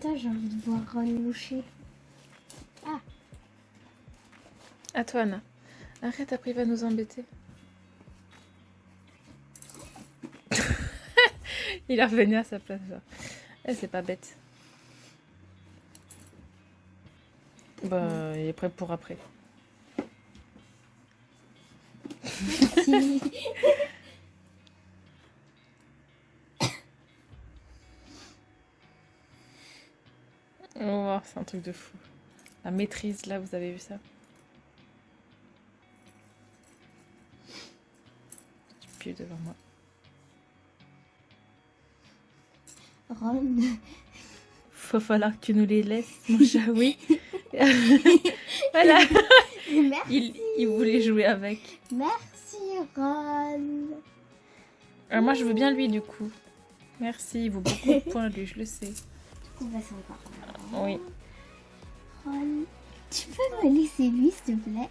Attends, j'ai envie de voir Ron loucher. Ah, À toi, Anna. Arrête, après il va nous embêter. Il est revenu à sa place, genre. Eh, c'est pas bête. Bah, il est prêt pour après. si. Oh, c'est un truc de fou. La maîtrise, là, vous avez vu ça? Tu pues devant moi. Ron. Faut falloir que tu nous les laisses, mon chat, oui. Voilà. Merci. Il voulait jouer avec. Merci, Ron. Moi, je veux bien lui, du coup. Merci, il vaut beaucoup de points, lui, je le sais. On va s'en parler. Oui. Ron, tu peux me laisser lui, s'il te plaît?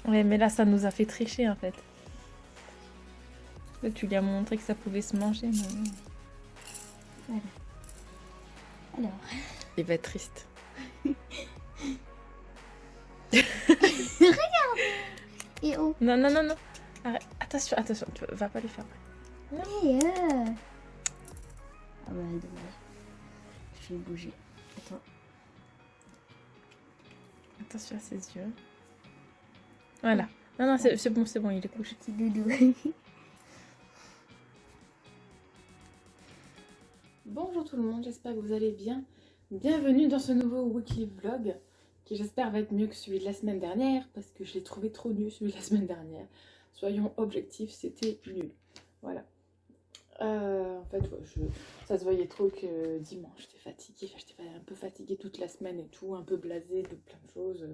Ouais, mais là, ça nous a fait tricher, en fait. Là, tu lui as montré que ça pouvait se manger, mais... Voilà. Alors. Il va être triste. Regarde. Et oh. Non, non, non, non. Arrête. Attention, attention, tu vas pas lui faire mal. Mais Ah bah dommage. Je vais bouger. Attends. Attention à ses yeux. Voilà. Non, non, c'est bon, il est couché. Petit doudou. Bonjour tout le monde, j'espère que vous allez bien. Bienvenue dans ce nouveau weekly vlog qui j'espère va être mieux que celui de la semaine dernière parce que je l'ai trouvé trop nul celui de la semaine dernière. Soyons objectifs, c'était nul. Voilà. En fait, ouais, ça se voyait trop que dimanche j'étais fatiguée. Enfin, j'étais un peu fatiguée toute la semaine et tout, un peu blasée de plein de choses.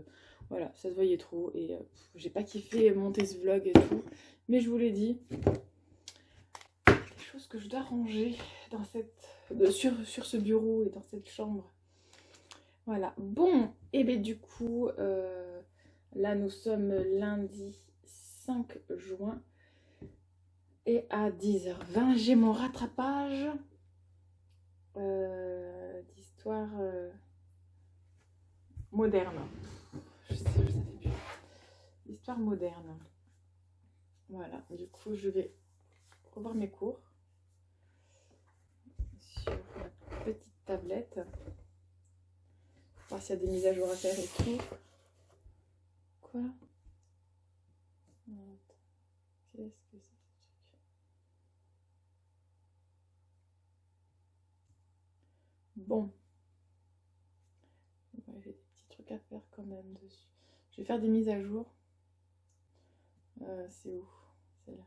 Voilà, ça se voyait trop et j'ai pas kiffé monter ce vlog et tout. Mais je vous l'ai dit, des choses que je dois ranger dans sur ce bureau et dans cette chambre. Voilà. Bon, et bien du coup, là nous sommes lundi 5 juin. Et à 10h20, j'ai mon rattrapage d'histoire moderne. Je savais plus. Histoire moderne. Voilà, du coup, je vais revoir mes cours sur ma petite tablette. Voir s'il y a des mises à jour à faire et tout. Quoi? Qu'est-ce que c'est? Bon, ouais, j'ai des petits trucs à faire quand même dessus. Je vais faire des mises à jour. C'est où? C'est là.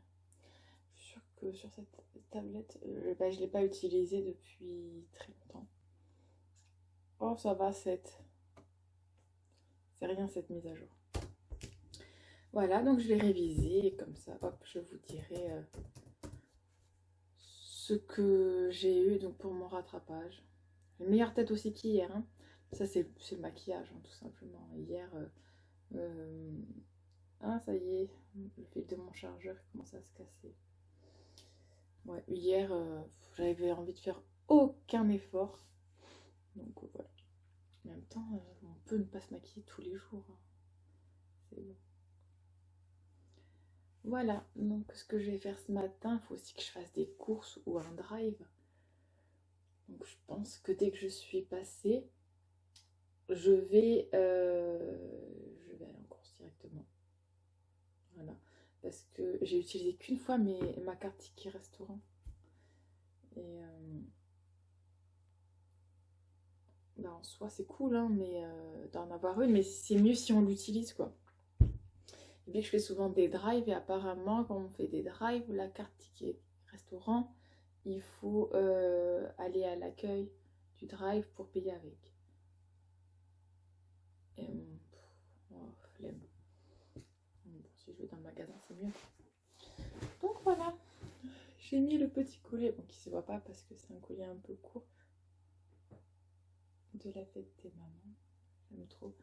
Je suis sûre que sur cette tablette, je ne l'ai pas utilisée depuis très longtemps. Oh, ça va, 7. C'est rien cette mise à jour. Voilà, donc je vais réviser et comme ça, hop, je vous dirai ce que j'ai eu donc pour mon rattrapage. J'ai une meilleure tête aussi qu'hier. Hein. Ça, c'est le maquillage, hein, tout simplement. Hier, ah, ça y est, le fil de mon chargeur commence à se casser. Ouais, hier, j'avais envie de faire aucun effort. Donc voilà. En même temps, on peut ne pas se maquiller tous les jours. Hein. C'est bon. Voilà, donc ce que je vais faire ce matin, il faut aussi que je fasse des courses ou un drive. Donc je pense que dès que je suis passée, je vais aller en course directement. Voilà, parce que j'ai utilisé qu'une fois ma carte ticket restaurant. Et bah en soi c'est cool, hein, mais d'en avoir une, mais c'est mieux si on l'utilise quoi. Et bien que je fais souvent des drives et apparemment quand on fait des drives, la carte ticket restaurant, il faut aller à l'accueil du drive pour payer avec. Et flemme. Bon, si je vais dans le magasin, c'est mieux. Donc voilà, j'ai mis le petit collier, bon, qui ne se voit pas parce que c'est un collier un peu court, de la fête des mamans. J'aime trop.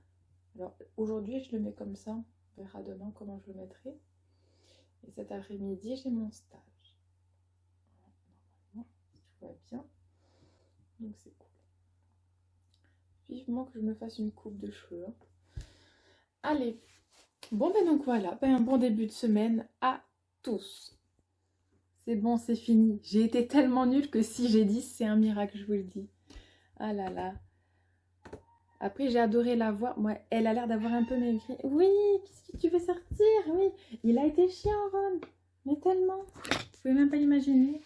Alors aujourd'hui, je le mets comme ça. On verra demain comment je le mettrai. Et cet après-midi, j'ai mon stage. Normalement, si je vois bien. Donc c'est cool. Vivement que je me fasse une coupe de cheveux. Allez. Bon ben donc voilà, un bon début de semaine à tous. C'est bon, c'est fini. J'ai été tellement nulle que si j'ai 10, c'est un miracle, je vous le dis. Ah là là. Après, j'ai adoré la voir. Moi, elle a l'air d'avoir un peu maigri. Oui, qu'est-ce que tu veux sortir? Oui, il a été chiant, Ron. Mais tellement. Vous pouvez même pas imaginer.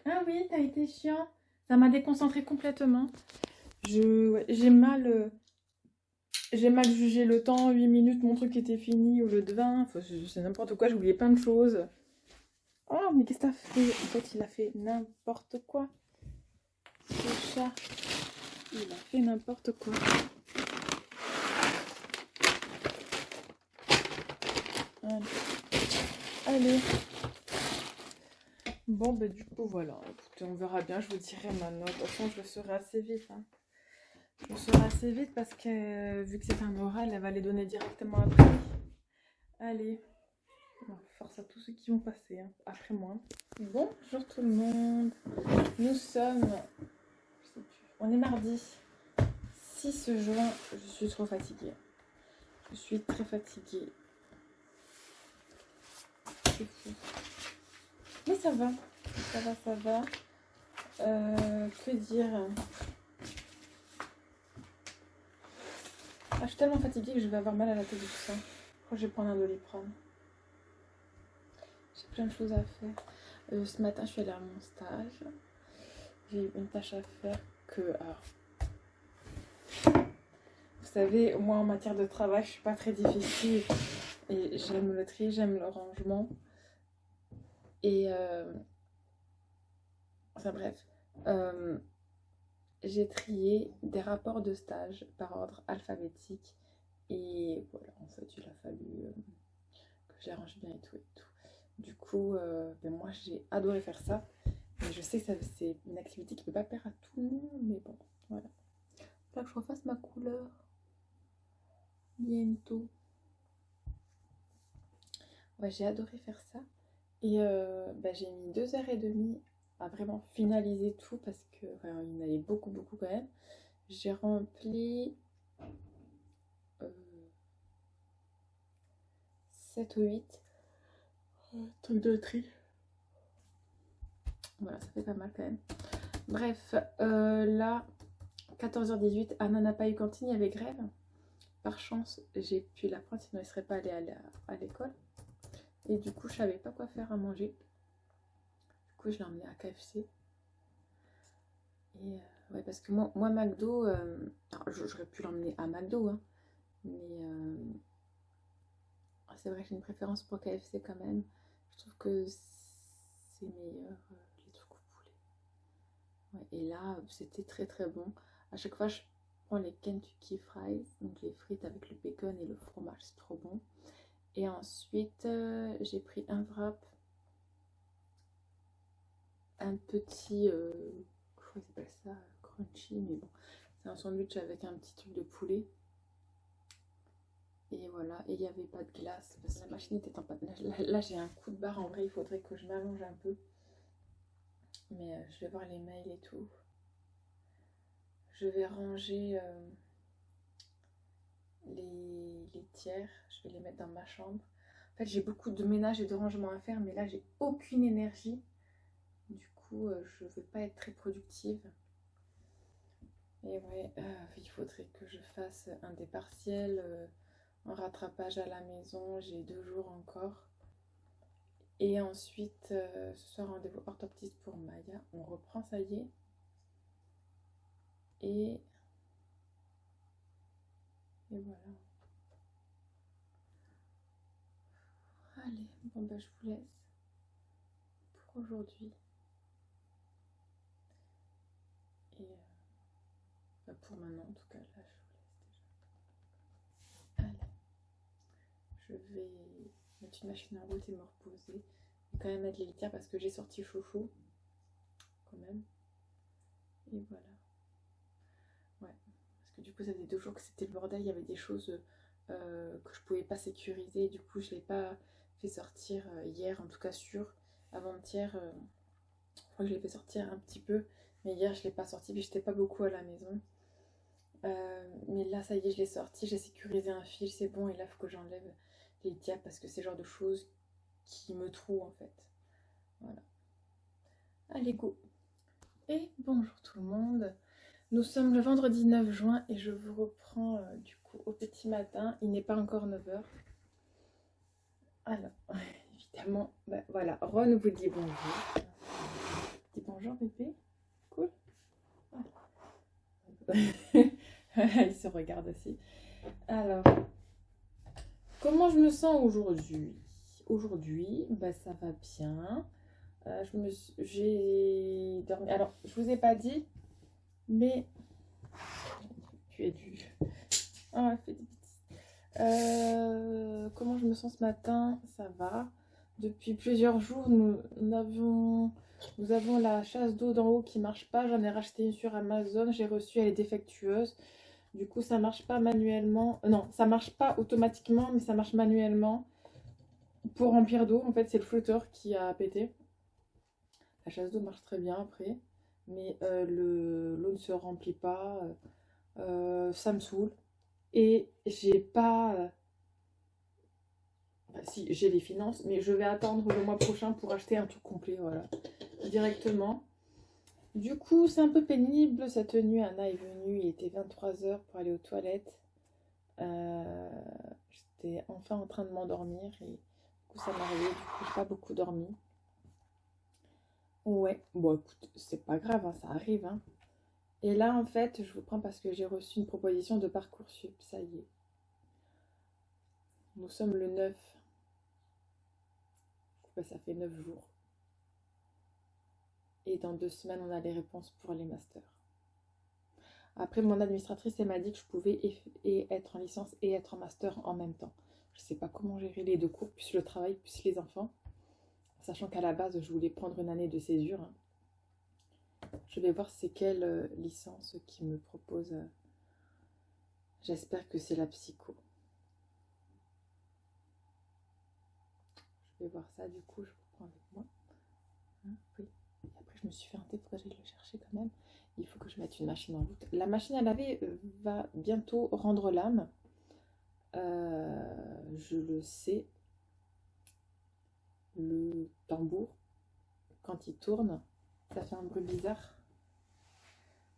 Ah oui, t'as été chiant. Ça m'a déconcentré complètement. J'ai mal jugé le temps. 8 minutes, mon truc était fini au lieu de 20. Enfin, c'est n'importe quoi, j'ai oublié plein de choses. Oh, mais qu'est-ce que t'as fait? En fait, il a fait n'importe quoi. Ce chat, il a fait n'importe quoi. Allez. Bon, ben du coup, voilà. Écoutez, on verra bien. Je vous dirai ma note. De toute façon, je le saurai assez vite. Hein. Je le saurai assez vite parce que, vu que c'est un oral, elle va les donner directement après. Allez. Bon, force à tous ceux qui vont passer hein, après moi. Bonjour tout le monde. Nous sommes... Je sais plus. On est mardi 6 juin. Je suis trop fatiguée. Je suis très fatiguée. C'est fou. Mais ça va. Ça va. Que dire? Ah, je suis tellement fatiguée que je vais avoir mal à la tête de tout ça. Je crois que je vais prendre un Doliprane. J'ai plein de choses à faire. Ce matin, je suis allée à mon stage. J'ai eu une tâche à faire que... Alors, vous savez, moi, en matière de travail, je suis pas très difficile. Et j'aime le tri, j'aime le rangement. Et... Enfin bref. J'ai trié des rapports de stage par ordre alphabétique. Et voilà, en fait, il a fallu que je les range bien et tout et tout. Du coup, moi, j'ai adoré faire ça. Mais je sais que c'est une activité qui ne peut pas plaire à tout le monde. Mais bon, voilà. Il faut que je refasse ma couleur. Bientôt. Ouais, j'ai adoré faire ça. Et j'ai mis 2h30 à vraiment finaliser tout parce que il y en avait beaucoup quand même. J'ai rempli 7 ou 8 trucs de tri. Voilà, ça fait pas mal quand même. Bref, là, 14h18, Anna n'a pas eu cantine, il y avait grève. Par chance, j'ai pu la prendre, sinon elle ne serait pas allée à l'école. Et du coup, je savais pas quoi faire à manger. Du coup, je l'ai emmenée à KFC. Et ouais, parce que moi McDo, j'aurais pu l'emmener à McDo, hein, mais c'est vrai que j'ai une préférence pour KFC quand même. Je trouve que c'est meilleur les trucs au poulet. Ouais, et là, c'était très bon. À chaque fois, je prends les Kentucky Fries, donc les frites avec le bacon et le fromage, c'est trop bon. Et ensuite, j'ai pris un wrap, un petit, je crois qu'ils appellent ça crunchy, mais bon, c'est un sandwich avec un petit truc de poulet. Et voilà, et il n'y avait pas de glace parce que la machine était en panne. Là j'ai un coup de barre, en vrai, il faudrait que je m'allonge un peu. Mais je vais voir les mails et tout. Je vais ranger les tiers, je vais les mettre dans ma chambre. En fait, j'ai beaucoup de ménage et de rangement à faire, mais là, j'ai aucune énergie. Du coup, je ne vais pas être très productive. Et ouais, il faudrait que je fasse un des partiels en rattrapage à la maison. J'ai 2 jours encore. Et ensuite, ce soir, rendez-vous orthoptiste pour Maya. On reprend, ça y est. Et voilà. Allez, bon bah je vous laisse pour aujourd'hui. Et pour maintenant, en tout cas, là, je vous laisse déjà. Allez, je vais mettre une machine à route et me reposer. Et quand même mettre les litières parce que j'ai sorti chouchou. Quand même. Et voilà. Ouais. Parce que du coup, ça faisait 2 jours que c'était le bordel. Il y avait des choses que je pouvais pas sécuriser. Du coup, je l'ai pas fait sortir hier, en tout cas avant-hier. Je crois que je l'ai fait sortir un petit peu. Mais hier, je ne l'ai pas sorti, puis j'étais pas beaucoup à la maison. Mais là, ça y est, je l'ai sorti, j'ai sécurisé un fil, c'est bon. Et là, il faut que j'enlève les diapes parce que c'est le genre de choses qui me trouent en fait. Voilà. Allez, go. Et bonjour tout le monde. Nous sommes le vendredi 9 juin et je vous reprends du coup au petit matin. Il n'est pas encore 9 h. Alors, évidemment, bah, voilà, Ron vous dit bonjour. Dis bonjour bébé. Cool. Il se regarde aussi. Alors, comment je me sens aujourd'hui? Aujourd'hui, bah, ça va bien. J'ai dormi. Alors, je vous ai pas dit, mais tu es dû. Oh, elle fait des bêtises. Comment je me sens ce matin? Ça va. Depuis plusieurs jours, nous avons la chasse d'eau d'en haut qui marche pas. J'en ai racheté une sur Amazon. J'ai reçu, elle est défectueuse. Du coup, ça marche pas manuellement. Non, ça marche pas automatiquement, mais ça marche manuellement. Pour remplir d'eau, en fait, c'est le flotteur qui a pété. La chasse d'eau marche très bien après, mais l'eau ne se remplit pas. Ça me saoule. Et j'ai pas. Enfin, si, j'ai les finances, mais je vais attendre le mois prochain pour acheter un truc complet, voilà, directement. Du coup, c'est un peu pénible. Cette nuit, Anna est venue, il était 23 h pour aller aux toilettes. J'étais enfin en train de m'endormir et du coup, ça m'a réveillée. Du coup, j'ai pas beaucoup dormi. Ouais, bon, écoute, c'est pas grave, hein, ça arrive, hein. Et là, en fait, je vous prends parce que j'ai reçu une proposition de Parcoursup, ça y est. Nous sommes le 9. Ça fait 9 jours. Et dans 2 semaines, on a les réponses pour les masters. Après, mon administratrice, elle m'a dit que je pouvais être en licence et être en master en même temps. Je ne sais pas comment gérer les 2 cours, plus le travail, plus les enfants. Sachant qu'à la base, je voulais prendre une année de césure. Je vais voir c'est quelle licence qui me propose. J'espère que c'est la psycho. Je vais voir ça, du coup, je vous prends avec moi. Hein, oui. Et après, je me suis fait un thé, pourquoi j'allais le chercher quand même. Il faut que je mette une machine en route. La machine à laver va bientôt rendre l'âme. Je le sais. Le tambour, quand il tourne, ça fait un bruit bizarre.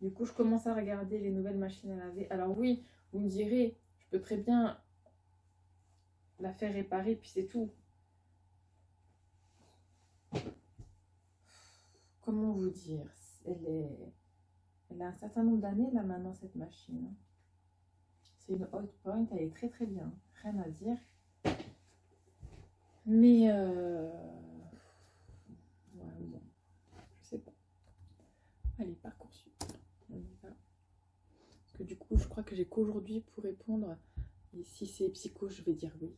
Du coup, je commence à regarder les nouvelles machines à laver. Alors oui, vous me direz, je peux très bien la faire réparer, puis c'est tout. Comment vous dire? Elle a un certain nombre d'années là maintenant, cette machine. C'est une Hot Point, elle est très très bien, rien à dire. Mais ouais, bon, je sais pas. Allez, Parcoursup. On y va. Parce que du coup, je crois que j'ai qu'aujourd'hui pour répondre. Et si c'est psycho, je vais dire oui.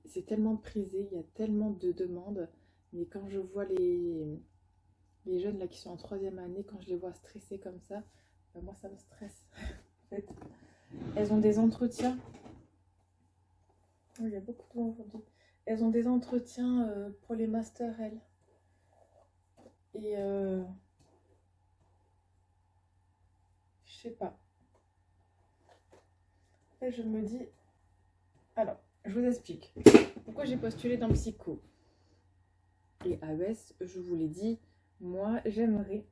C'est tellement prisé, il y a tellement de demandes. Mais quand je vois les jeunes là qui sont en 3e année, quand je les vois stressés comme ça, ben moi ça me stresse. En fait, elles ont des entretiens. Oh, il y a beaucoup de monde aujourd'hui. Elles ont des entretiens pour les masters, elles. Et je sais pas. Et je me dis. Alors, je vous explique. Pourquoi j'ai postulé dans Psycho et AES, je vous l'ai dit, moi j'aimerais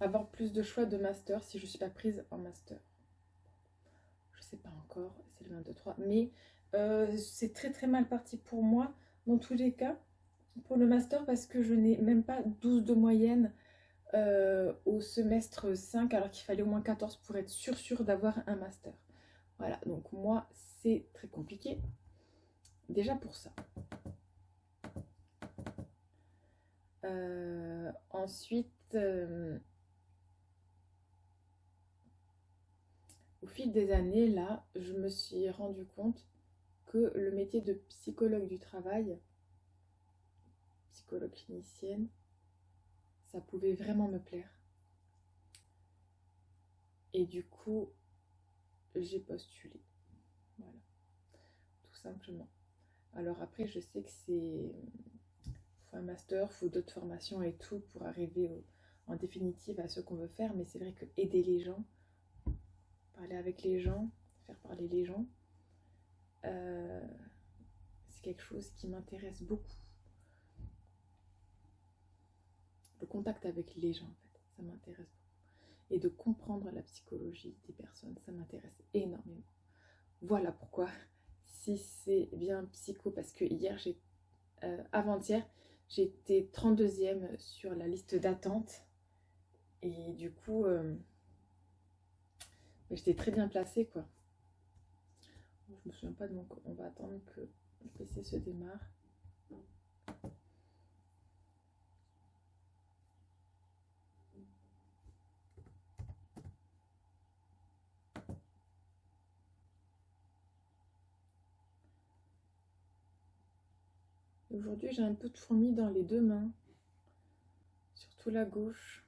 avoir plus de choix de master si je ne suis pas prise en master. Je sais pas encore, c'est le 1, 2, 3, mais c'est très très mal parti pour moi dans tous les cas pour le master parce que je n'ai même pas 12 de moyenne au semestre 5 alors qu'il fallait au moins 14 pour être sûr d'avoir un master. Voilà, donc moi c'est très compliqué déjà pour ça. Ensuite, au fil des années, là, je me suis rendu compte que le métier de psychologue du travail, psychologue clinicienne, ça pouvait vraiment me plaire. Et du coup, j'ai postulé. Voilà, tout simplement. Alors après, je sais que faut un master, faut d'autres formations et tout pour arriver en définitive à ce qu'on veut faire. Mais c'est vrai que aider les gens, parler avec les gens, faire parler les gens, c'est quelque chose qui m'intéresse beaucoup. Le contact avec les gens, en fait, ça m'intéresse beaucoup. Et de comprendre la psychologie des personnes, ça m'intéresse énormément. Voilà pourquoi, si c'est bien psycho, parce que hier, avant-hier, j'étais 32e sur la liste d'attente. Et du coup, j'étais très bien placée, quoi. Je me souviens pas de mon code. On va attendre que le PC se démarre. Aujourd'hui, j'ai un peu de fourmis dans les deux mains, surtout la gauche.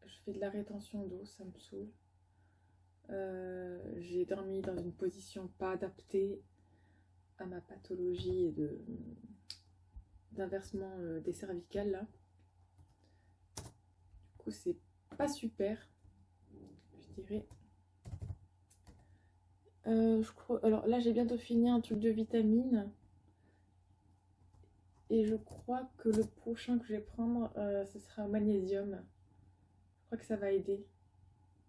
Je fais de la rétention d'eau, ça me saoule. J'ai dormi dans une position pas adaptée à ma pathologie et d'inversement des cervicales là. Du coup, c'est pas super, je dirais. Je crois. Alors là, j'ai bientôt fini un truc de vitamines. Et je crois que le prochain que je vais prendre, ce sera au magnésium. Je crois que ça va aider.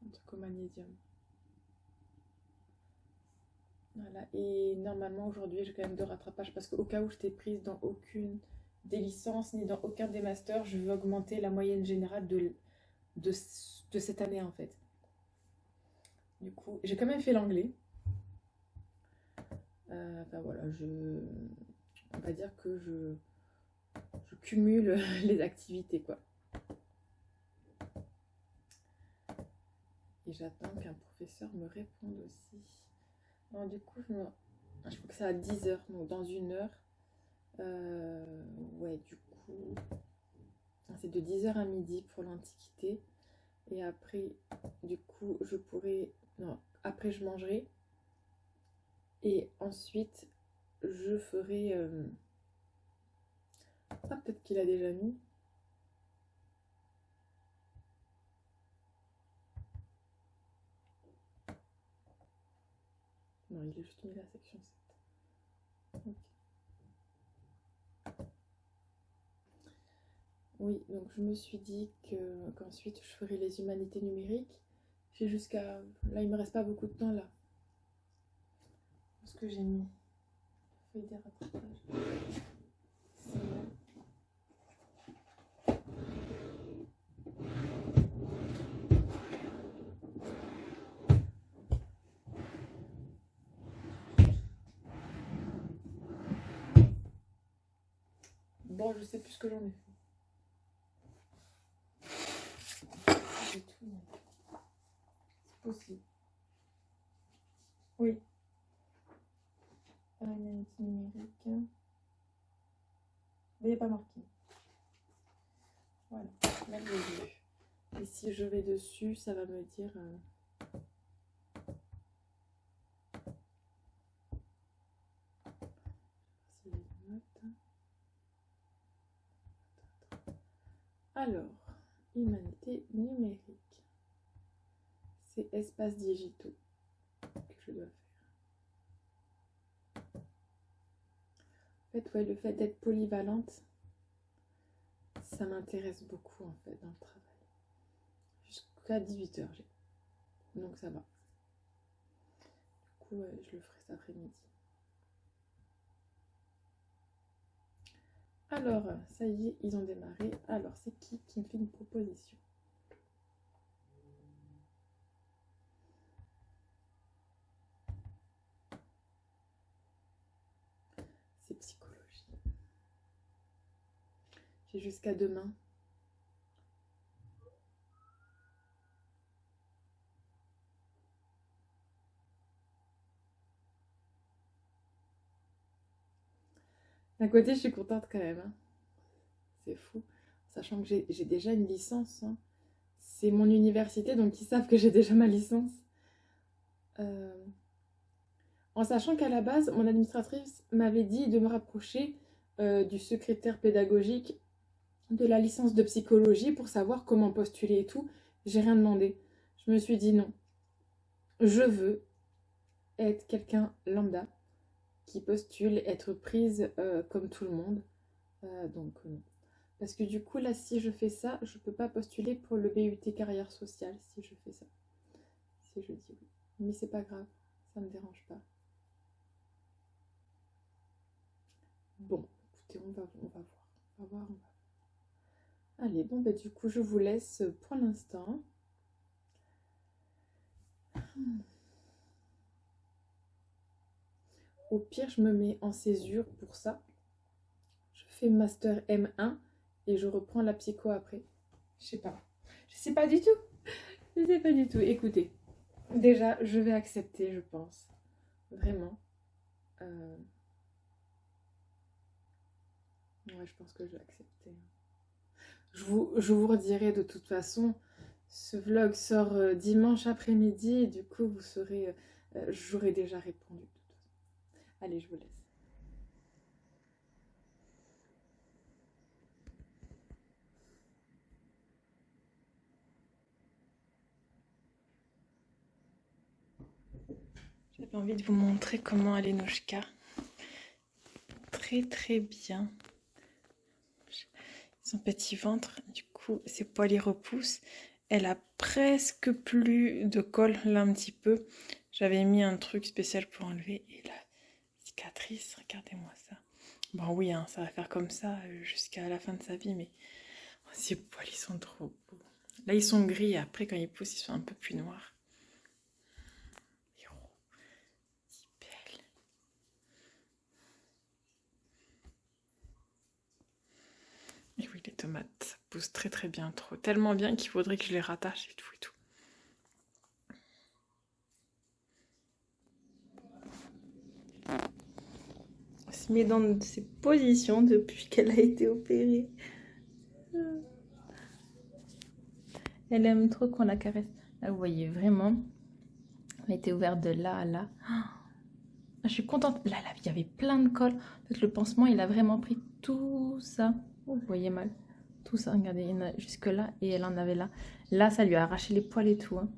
Un truc au magnésium. Voilà. Et normalement, aujourd'hui, j'ai quand même de rattrapage parce qu'au cas où je t'ai prise dans aucune des licences ni dans aucun des masters, je veux augmenter la moyenne générale de cette année, en fait. Du coup, j'ai quand même fait l'anglais. Enfin voilà, on va dire que je cumule les activités, quoi. Et j'attends qu'un professeur me réponde aussi. Alors, du coup, je crois que c'est à 10h, donc dans une heure. Ouais, du coup, c'est de 10h à midi pour l'Antiquité. Et après, du coup, je pourrais... Non, après je mangerai. Et ensuite, je ferai... Ah, peut-être qu'il a déjà mis. Non, il a juste mis la section 7. Okay. Oui, donc je me suis dit qu'ensuite je ferai les humanités numériques. J'ai jusqu'à... Là, il me reste pas beaucoup de temps, là. Ce que j'ai mis. Feuille des rattrapages. Bon, je sais plus ce que j'en ai fait. J'ai tout mis. C'est possible. Oui. Humanités numériques. Mais il n'y a pas marqué. Voilà, là je l'ai vu. Et si je vais dessus, ça va me dire... Alors, humanité numérique. C'est espaces digitaux que je dois faire. En fait, ouais, le fait d'être polyvalente, ça m'intéresse beaucoup en fait dans le travail. Jusqu'à 18h, donc ça va. Du coup, ouais, je le ferai cet après-midi. Alors, ça y est, ils ont démarré. Alors, c'est qui me fait une proposition? C'est psychologie. J'ai jusqu'à demain. D'un côté, je suis contente quand même. Hein. C'est fou. Sachant que j'ai déjà une licence. Hein. C'est mon université, donc ils savent que j'ai déjà ma licence. En sachant qu'à la base, mon administratrice m'avait dit de me rapprocher du secrétaire pédagogique de la licence de psychologie pour savoir comment postuler et tout. J'ai rien demandé. Je me suis dit non. Je veux être quelqu'un lambda qui postule, être prise comme tout le monde. Donc non. Parce que du coup, là, si je fais ça, je peux pas postuler pour le BUT carrière sociale si je fais ça. Si je dis oui. Mais c'est pas grave, ça me dérange pas. Bon, écoutez, on va voir. On va voir. Allez, bon, bah du coup, je vous laisse pour l'instant. Au pire, je me mets en césure pour ça. Je fais master M1 et je reprends la psycho après. Je sais pas. Je sais pas du tout. Je sais pas du tout. Écoutez, déjà, je vais accepter, je pense. Vraiment. Ouais, je pense que je vais accepter. Je vous redirai de toute façon. Ce vlog sort dimanche après-midi et du coup, vous saurez... j'aurai déjà répondu. De toute façon. Allez, je vous laisse. J'avais envie de vous montrer comment elle est Noshka. Très très bien. Son petit ventre, du coup, ses poils y repoussent. Elle a presque plus de col, là un petit peu. J'avais mis un truc spécial pour enlever. Et la cicatrice, regardez-moi ça. Bon oui, hein, ça va faire comme ça jusqu'à la fin de sa vie, mais ses poils, ils sont trop beaux. Là, ils sont gris, après, quand ils poussent, ils sont un peu plus noirs. Si belle. Et oui, les tomates poussent très très bien, trop. Tellement bien qu'il faudrait que je les rattache et tout et tout. Elle se met dans ses positions depuis qu'elle a été opérée. Elle aime trop qu'on la caresse. Là, vous voyez vraiment, elle était ouverte de là à là. Je suis contente. Là, il y avait plein de colle. En fait, le pansement, il a vraiment pris tout ça. Oh, vous voyez mal. Tout ça, regardez, il y en a jusque là et elle en avait là. Là, ça lui a arraché les poils et tout. Hein.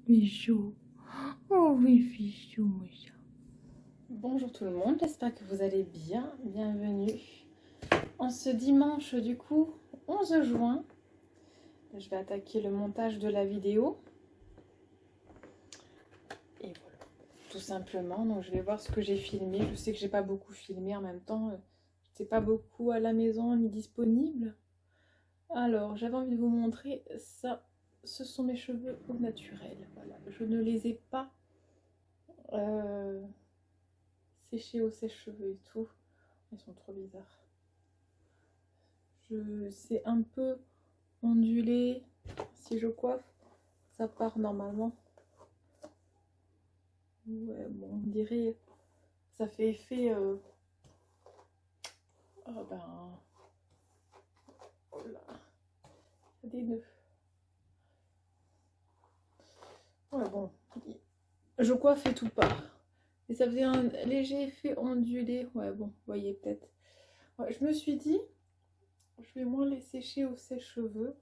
Bijou. Oh oui, bijou, mon chat. Bonjour tout le monde, j'espère que vous allez bien. Bienvenue en ce dimanche du coup 11 juin. Je vais attaquer le montage de la vidéo. Et voilà, tout simplement. Donc je vais voir ce que j'ai filmé. Je sais que j'ai pas beaucoup filmé en même temps. J'étais pas beaucoup à la maison ni disponible. Alors j'avais envie de vous montrer ça. Ce sont mes cheveux au naturel. Voilà. Je ne les ai pas séchés au sèche-cheveux et tout. Ils sont trop bizarres. C'est un peu ondulé. Si je coiffe, ça part normalement. Ouais, bon, on dirait ça fait effet. Oh ben. Oh là. Il y a des nœuds. Ouais, bon. Je coiffe et tout part. Et ça faisait un léger effet ondulé. Ouais, bon, vous voyez peut-être. Ouais, je me suis dit, je vais moins les sécher au sèche-cheveux.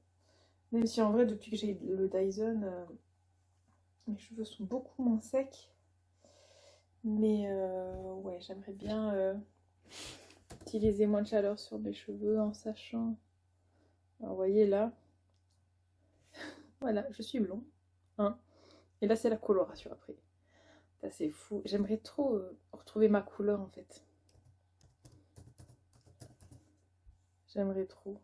Même si en vrai, depuis que j'ai le Dyson, mes cheveux sont beaucoup moins secs. Mais ouais, j'aimerais bien utiliser moins de chaleur sur mes cheveux en sachant. Alors, vous voyez là. Voilà, je suis blond. Hein. Et là, c'est la coloration après. Ça, c'est fou. J'aimerais trop retrouver ma couleur en fait. J'aimerais trop.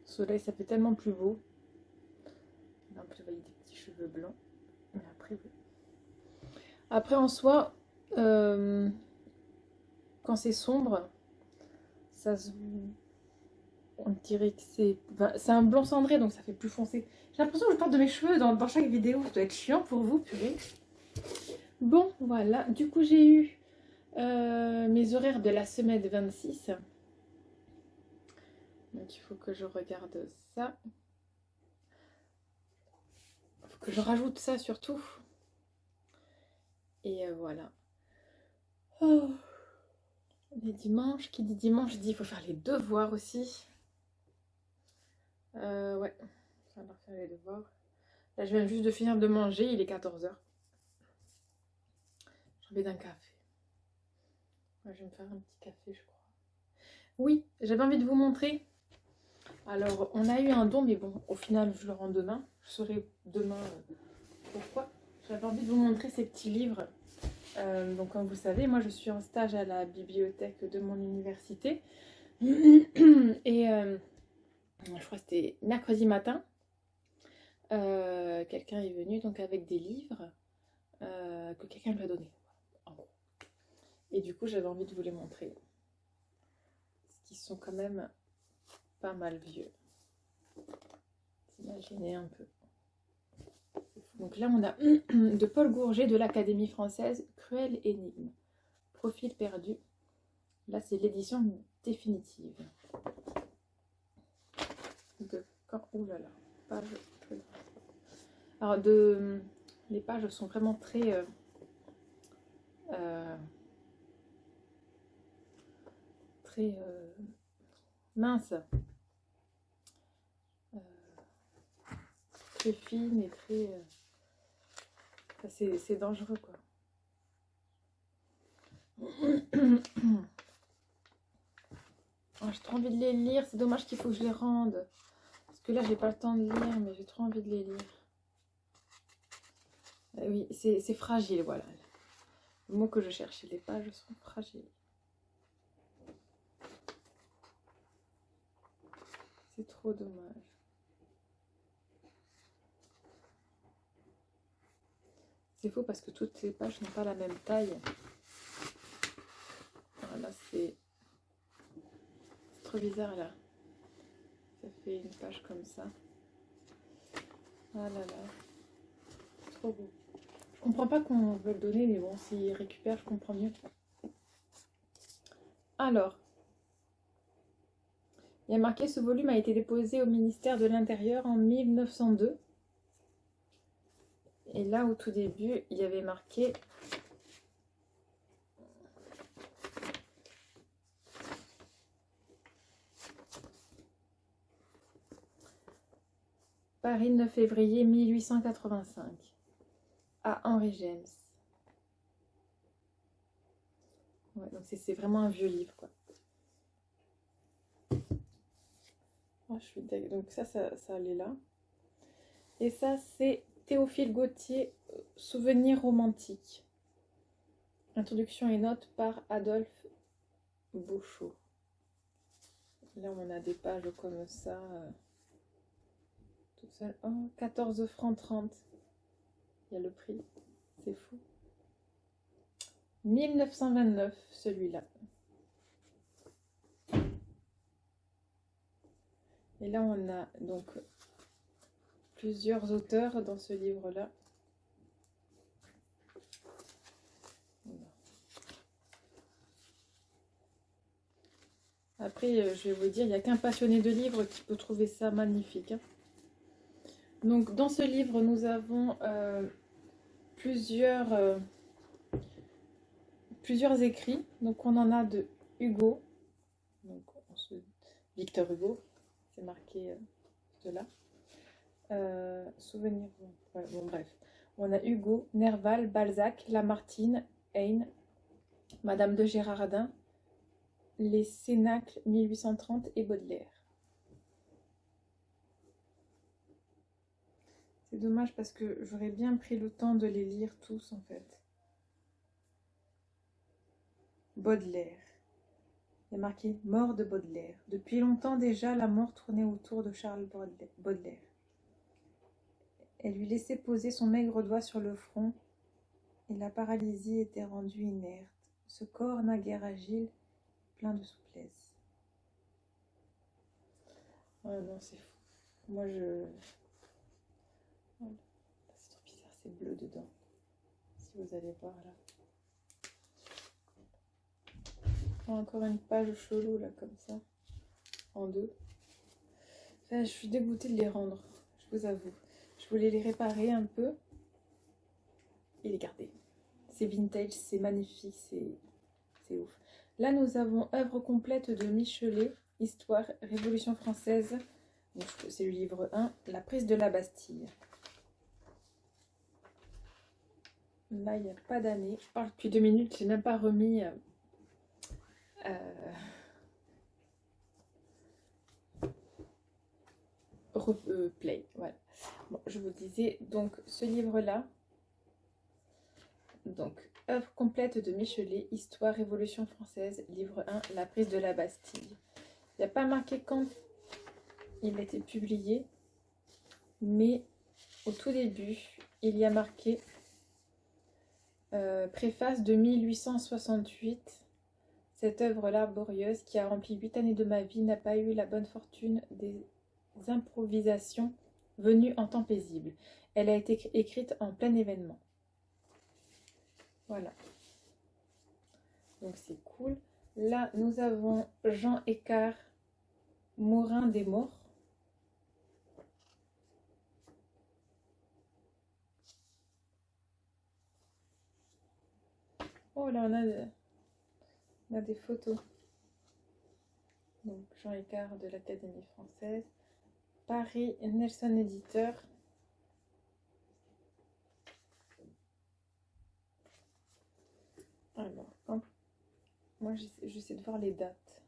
Le soleil, ça fait tellement plus beau. Là, en plus, vous voyez des petits cheveux blancs. Mais après, oui. Après, en soi, quand c'est sombre, ça se... On dirait que c'est un blanc cendré, donc ça fait plus foncé. J'ai l'impression que je parle de mes cheveux dans chaque vidéo. Ça doit être chiant pour vous, purée. Bon, voilà. Du coup, j'ai eu mes horaires de la semaine 26. Donc, il faut que je regarde ça. faut que je rajoute ça surtout. Et voilà. Oh. Les dimanches, qui dit dimanche dit il faut faire les devoirs aussi. Ouais, ça va faire les devoirs. Là, je viens juste de finir de manger, il est 14h. J'ai envie d'un café. Ouais, je vais me faire un petit café, je crois. Oui, j'avais envie de vous montrer. Alors, on a eu un don, mais bon, au final, je le rends demain. Je saurai demain pourquoi. J'avais envie de vous montrer ces petits livres. Donc, comme vous savez, moi, je suis en stage à la bibliothèque de mon université. Et je crois que c'était mercredi matin. Quelqu'un est venu donc avec des livres que quelqu'un lui a donnés. En gros. Et du coup, j'avais envie de vous les montrer. Parce qu'ils sont quand même pas mal vieux. Imaginez un peu. Donc là, on a de Paul Gourget de l'Académie française, Cruelle énigme. Profil perdu. Là, c'est l'édition définitive. Ouh là là, page très grasse. Alors, les pages sont vraiment très minces, très fines et très... c'est dangereux, quoi. Oh, j'ai trop envie de les lire, c'est dommage qu'il faut que je les rende. Parce que là, j'ai pas le temps de lire, mais j'ai trop envie de les lire. Oui, c'est fragile, voilà. Le mot que je cherchais, les pages sont fragiles. C'est trop dommage. C'est faux parce que toutes les pages n'ont pas la même taille. Voilà, c'est trop bizarre là. Ça fait une page comme ça. Ah là là. Trop beau. Je comprends pas qu'on veut le donner, mais bon, s'il récupère, je comprends mieux. Alors, il y a marqué: ce volume a été déposé au ministère de l'Intérieur en 1902. Et là, au tout début, il y avait marqué Paris, 9 février 1885 à Henry James. Ouais, donc c'est vraiment un vieux livre, quoi. Oh, je suis deg. Donc ça allait là. Et ça, c'est Théophile Gautier, Souvenirs romantiques. Introduction et notes par Adolphe Bouchot. Là, on a des pages comme ça. Toute seule. Oh, 14 francs 30. Il y a le prix. C'est fou. 1929, celui-là. Et là, on a donc plusieurs auteurs dans ce livre-là. Après, je vais vous dire, il n'y a qu'un passionné de livres qui peut trouver ça magnifique. Hein. Donc, dans ce livre, nous avons plusieurs écrits. Donc, on en a de Hugo. Donc, Victor Hugo. C'est marqué de là. Souvenirs. Ouais, bon, bref. On a Hugo, Nerval, Balzac, Lamartine, Heine, Madame de Girardin, les Cénacles 1830 et Baudelaire. C'est dommage parce que j'aurais bien pris le temps de les lire tous en fait. Baudelaire. Il y a marqué mort de Baudelaire. Depuis longtemps déjà, la mort tournait autour de Charles Baudelaire. Elle lui laissait poser son maigre doigt sur le front et la paralysie était rendue inerte. Ce corps naguère agile, plein de souplesse. Oh non, c'est fou. Moi, oh, c'est trop bizarre, c'est bleu dedans. Si vous allez voir là. Encore une page chelou là, comme ça. En deux. Enfin, je suis dégoûtée de les rendre, je vous avoue. Je Je voulais les réparer un peu et les garder. C'est vintage, c'est magnifique, c'est ouf. Là, nous avons œuvre complète de Michelet, Histoire, Révolution française. C'est le livre 1, La prise de la Bastille. Là, il n'y a pas d'année. Je parle depuis 2 minutes, j'ai même pas remis play. Voilà. Bon, je vous disais, donc, ce livre-là, donc, œuvre complète de Michelet, Histoire, Révolution française, livre 1, La prise de la Bastille. Il n'y a pas marqué quand il a été publié, mais au tout début, il y a marqué préface de 1868. Cette œuvre laborieuse qui a rempli 8 années de ma vie n'a pas eu la bonne fortune des improvisations venues en temps paisible. Elle a été écrite en plein événement. Voilà. Donc c'est cool. Là, nous avons Jean Écart, Morin des Morts. Oh là, on a des photos. Donc Jean Écart de l'Académie française. Paris, Nelson Éditeur. Alors, moi j'essaie de voir les dates.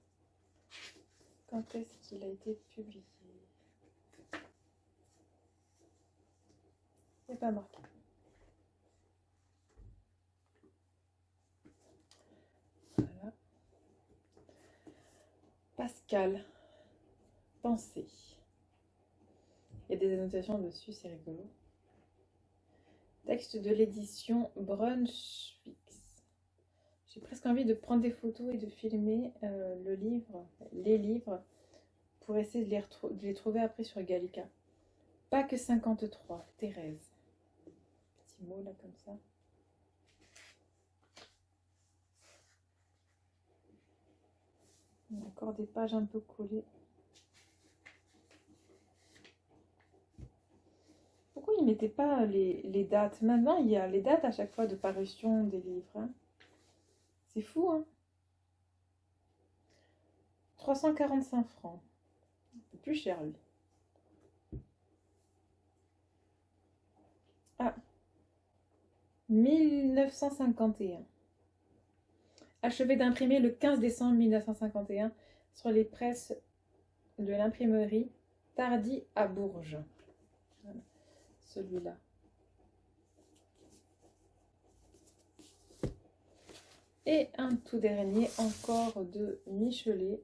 Quand est-ce qu'il a été publié? Il n'est pas marqué. Voilà. Pascal, Pensée. Il y a des annotations dessus, c'est rigolo. Texte de l'édition Brunswick. J'ai presque envie de prendre des photos et de filmer les livres, pour essayer de les trouver après sur Gallica. Pas que 53, Thérèse. Petit mot là comme ça. Il y a encore des pages un peu collées. Pourquoi ils ne mettaient pas les dates? Maintenant, il y a les dates à chaque fois de parution des livres. Hein. C'est fou, hein? 345 francs. C'est plus cher, lui. Ah, 1951. Achevé d'imprimer le 15 décembre 1951 sur les presses de l'imprimerie Tardy à Bourges. Voilà, celui-là. Et un tout dernier, encore de Michelet.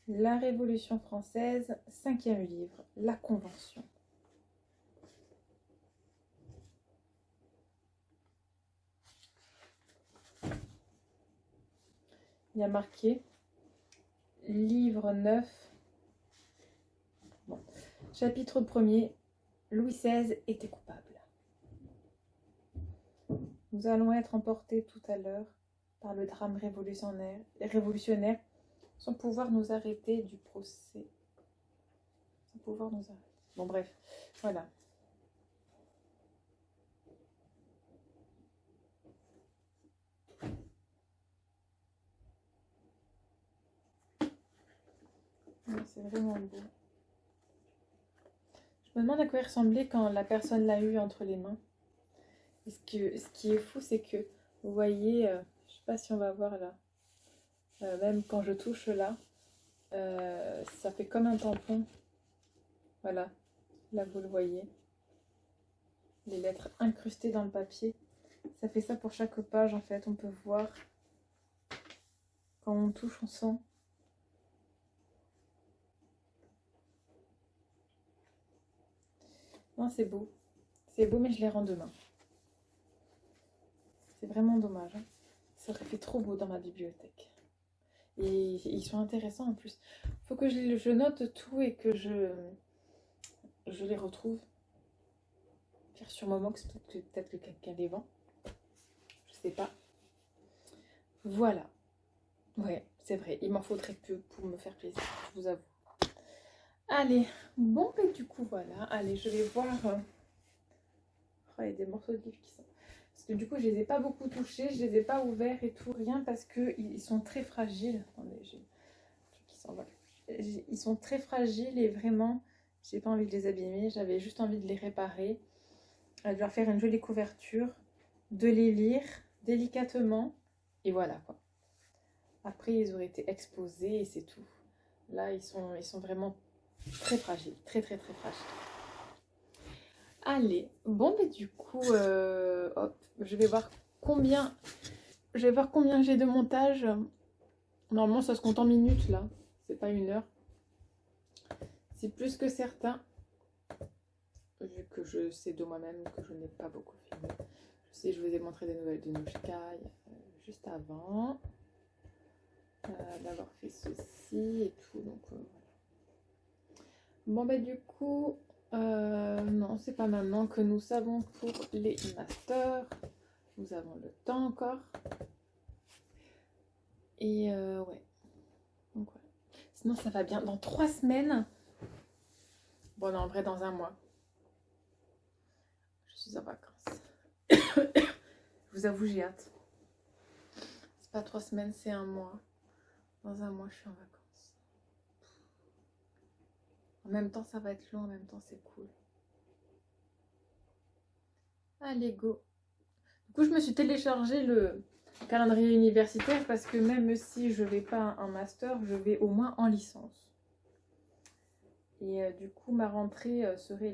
La Révolution française, 5e livre, La Convention. Il y a marqué livre 9. Bon. Chapitre 1er, Louis XVI était coupable. Nous allons être emportés tout à l'heure par le drame révolutionnaire sans pouvoir nous arrêter du procès. Sans pouvoir nous arrêter. Bon, bref, voilà. C'est vraiment beau. Je me demande à quoi il ressemblait quand la personne l'a eu entre les mains. Et ce qui est fou, c'est que, vous voyez, je ne sais pas si on va voir là, même quand je touche là, ça fait comme un tampon. Voilà, là vous le voyez. Les lettres incrustées dans le papier. Ça fait ça pour chaque page en fait, on peut voir. Quand on touche, on sent. Non, c'est beau. C'est beau, mais je les rends demain. C'est vraiment dommage. Hein. Ça aurait fait trop beau dans ma bibliothèque. Et ils sont intéressants en plus. Faut que je note tout et que je les retrouve. Faire sur Momox, peut-être que quelqu'un les vend. Je sais pas. Voilà. Ouais, c'est vrai, il m'en faudrait peu pour me faire plaisir, je vous avoue. Allez, bon, mais du coup, voilà. Allez, je vais voir. Oh, il y a des morceaux de livres qui sont. Parce que du coup, je les ai pas beaucoup touchés, je les ai pas ouverts et tout, rien, parce que ils sont très fragiles. Attendez, j'ai un truc qui s'envole. Ils sont très fragiles et vraiment, j'ai pas envie de les abîmer, j'avais juste envie de les réparer, de leur faire une jolie couverture, de les lire délicatement, et voilà quoi. Après, ils auraient été exposés et c'est tout. Là, ils sont vraiment très fragiles, très très très fragiles. Allez, bon, mais du coup, hop, je vais voir combien, j'ai de montage. Normalement, ça se compte en minutes là, c'est pas une heure. C'est plus que certain, vu que je sais de moi-même que je n'ai pas beaucoup filmé. Je sais, je vous ai montré des nouvelles de Nushkai juste avant d'avoir fait ceci et tout, donc voilà. Bon, bah du coup, non, c'est pas maintenant que nous savons pour les masters. Nous avons le temps encore. Et ouais. Donc voilà. Sinon, ça va bien. Dans 3 semaines. Bon, non, en vrai, dans un mois. Je suis en vacances. Je vous avoue, j'ai hâte. C'est pas 3 semaines, c'est un mois. Dans un mois, je suis en vacances. En même temps, ça va être long. En même temps, c'est cool. Allez, go. Du coup, je me suis téléchargé le calendrier universitaire parce que même si je vais pas en master, je vais au moins en licence. Et du coup, ma rentrée serait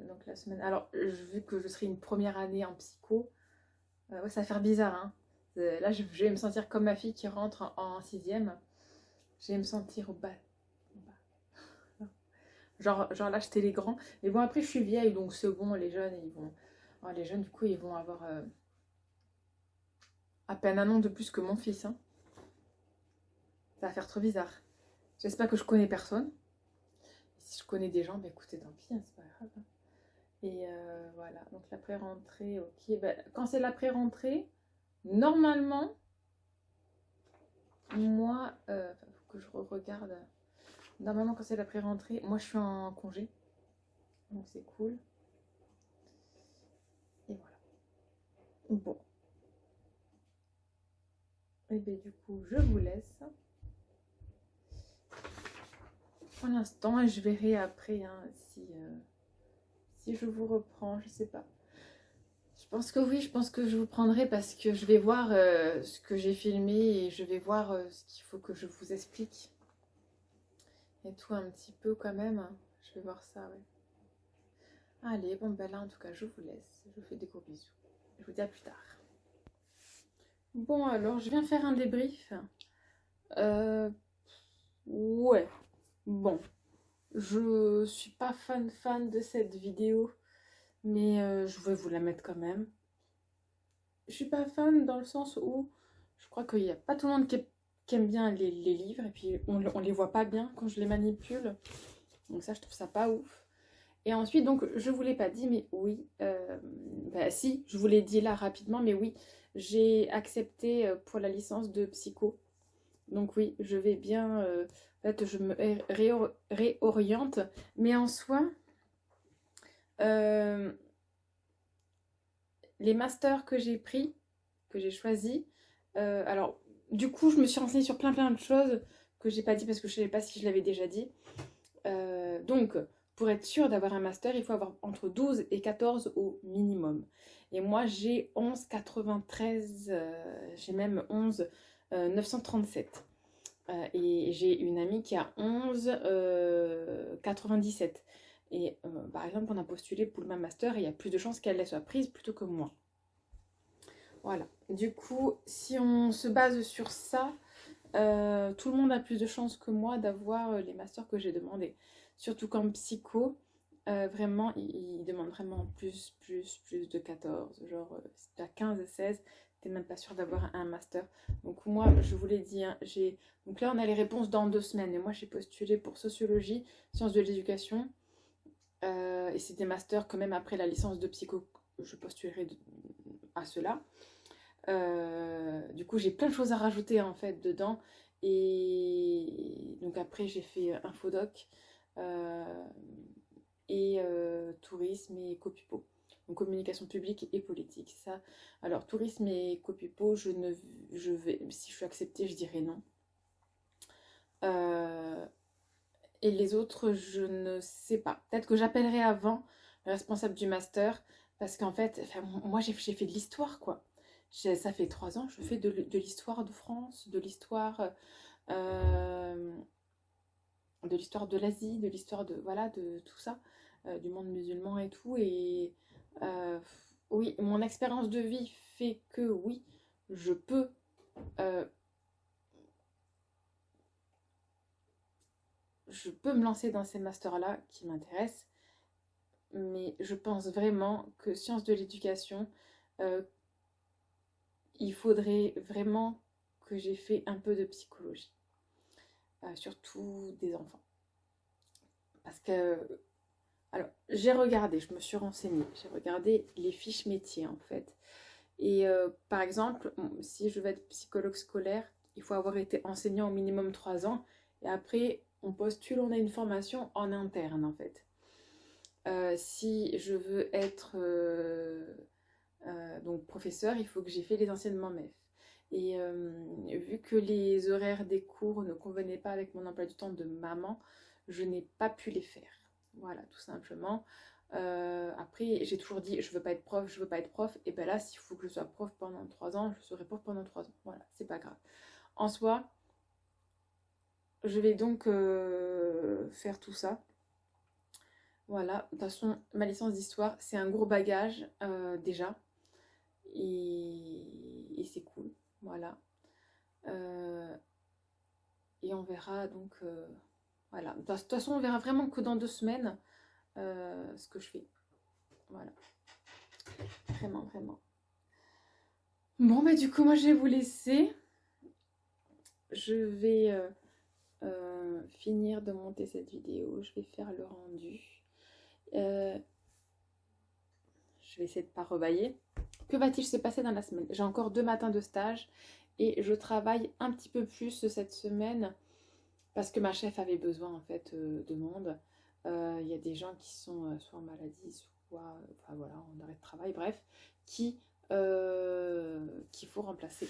donc la semaine. Alors, vu que je serai une première année en psycho, ouais, ça va faire bizarre. Hein. Là, je vais me sentir comme ma fille qui rentre en 6e. Je vais me sentir au bas. Genre là, j'étais les grands. Mais bon, après, je suis vieille, donc c'est bon, les jeunes, ils vont. Oh, les jeunes, du coup, ils vont avoir à peine un an de plus que mon fils. Hein. Ça va faire trop bizarre. J'espère que je connais personne. Si je connais des gens, bah écoutez, tant pis, hein, c'est pas grave. Et voilà, donc la pré-rentrée, ok. Bah, quand c'est la pré-rentrée, normalement, moi, faut que je regarde. Normalement, quand c'est la pré-rentrée, moi je suis en congé. Donc c'est cool. Et voilà. Bon. Et bien du coup, je vous laisse. Pour l'instant, et je verrai après hein, si je vous reprends, je sais pas. Je pense que oui, je pense que je vous prendrai parce que je vais voir ce que j'ai filmé et je vais voir ce qu'il faut que je vous explique. Et tout un petit peu quand même. Hein. Je vais voir ça, ouais. Allez, bon ben là en tout cas, je vous laisse. Je vous fais des gros bisous. Je vous dis à plus tard. Bon alors, je viens faire un débrief. Ouais. Bon. Je suis pas fan de cette vidéo. Mais je vais vous la mettre quand même. Je suis pas fan dans le sens où je crois qu'il n'y a pas tout le monde qui aime bien les livres. Et puis on les voit pas bien quand je les manipule. Donc ça, je trouve ça pas ouf. Et ensuite, donc, je vous l'ai pas dit, mais oui, bah si, je vous l'ai dit là rapidement, mais oui, j'ai accepté pour la licence de psycho. Donc oui, je vais bien, en fait, je me réoriente, mais en soi, euh, les masters que j'ai pris, que j'ai choisis, alors, du coup, je me suis renseignée sur plein de choses que j'ai pas dit parce que je savais pas si je l'avais déjà dit. Donc, pour être sûr d'avoir un master, il faut avoir entre 12 et 14 au minimum. Et moi, j'ai 11,93, j'ai même 11,937. Et j'ai une amie qui a 11,97. Et par exemple, on a postulé pour le même master et il y a plus de chances qu'elle soit prise plutôt que moi. Voilà. Du coup, si on se base sur ça, tout le monde a plus de chances que moi d'avoir les masters que j'ai demandé. Surtout qu'en psycho, vraiment, ils demandent vraiment plus de 14. Genre, si tu as 15 et 16, t'es même pas sûr d'avoir un master. Donc moi, je vous l'ai dit, hein, donc là, on a les réponses dans 2 semaines. Et moi, j'ai postulé pour sociologie, sciences de l'éducation. Et c'est des masters quand même après la licence de psycho, je postulerai à cela. Du coup, j'ai plein de choses à rajouter en fait dedans. Et donc après, j'ai fait infodoc et tourisme et copipo. Donc communication publique et politique. Ça. Alors tourisme et copipo, si je suis acceptée, je dirais non. Et les autres, je ne sais pas. Peut-être que j'appellerai avant le responsable du master, parce qu'en fait, enfin, moi j'ai fait de l'histoire, quoi. Ça fait 3 ans, je fais de l'histoire de France, euh, de l'histoire de l'Asie, de l'histoire de, voilà, de tout ça, du monde musulman et tout. Et euh, oui, mon expérience de vie fait que oui, je peux euh, me lancer dans ces masters-là qui m'intéressent, mais je pense vraiment que sciences de l'éducation, euh, il faudrait vraiment que j'ai fait un peu de psychologie, surtout des enfants. Parce que, alors, j'ai regardé, je me suis renseignée, j'ai regardé les fiches métiers en fait. Et par exemple, si je veux être psychologue scolaire, il faut avoir été enseignant au minimum 3 ans. Et après, on postule, on a une formation en interne en fait. Si je veux être donc professeur, il faut que j'ai fait les enseignements MEF. Et vu que les horaires des cours ne convenaient pas avec mon emploi du temps de maman, je n'ai pas pu les faire. Voilà, tout simplement. Après, j'ai toujours dit, je veux pas être prof, je veux pas être prof. Et ben là, s'il faut que je sois prof pendant 3 ans, je serai prof pendant 3 ans. Voilà, c'est pas grave. En soi, je vais donc faire tout ça. Voilà, de toute façon, ma licence d'histoire, c'est un gros bagage déjà. Et c'est cool. Voilà. Et on verra donc. Voilà. De toute façon, on verra vraiment que dans 2 semaines ce que je fais. Voilà. Vraiment, vraiment. Bon, bah, du coup, moi, je vais vous laisser. Je vais finir de monter cette vidéo. Je vais faire le rendu. Je vais essayer de ne pas rebailler. Que va-t-il se passer dans la semaine? J'ai encore 2 matins de stage et je travaille un petit peu plus cette semaine parce que ma chef avait besoin en fait de monde. Il y a des gens qui sont soit en maladie, soit enfin voilà, en arrêt de travail, bref, qu'il faut remplacer.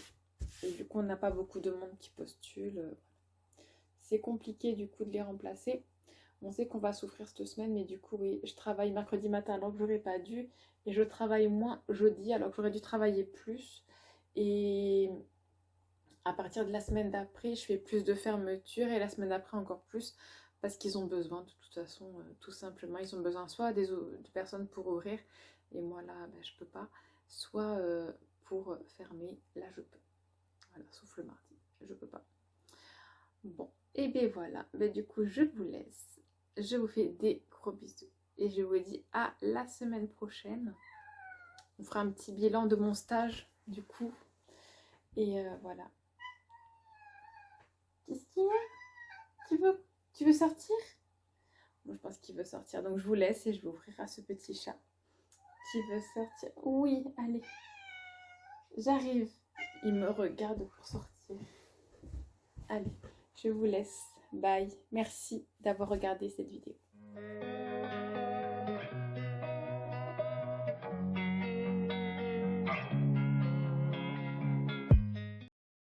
Et du coup, on n'a pas beaucoup de monde qui postule. C'est compliqué du coup de les remplacer. On sait qu'on va souffrir cette semaine, mais du coup, oui, je travaille mercredi matin alors que j'aurais pas dû. Et je travaille moins jeudi alors que j'aurais dû travailler plus. Et à partir de la semaine d'après, je fais plus de fermeture et la semaine d'après encore plus parce qu'ils ont besoin de toute façon, tout simplement. Ils ont besoin soit de personnes pour ouvrir et moi là, ben, je peux pas. Soit pour fermer, là je peux. Voilà, sauf le mardi, je peux pas. Bon, et bien voilà. Ben, du coup, je vous laisse. Je vous fais des gros bisous. Et je vous dis à la semaine prochaine. On fera un petit bilan de mon stage, du coup. Et voilà. Qu'est-ce qu'il y a? Tu veux sortir? Moi, je pense qu'il veut sortir. Donc, je vous laisse et je vais ouvrir à ce petit chat qui veut sortir. Oui, allez. J'arrive. Il me regarde pour sortir. Allez, je vous laisse. Bye. Merci d'avoir regardé cette vidéo.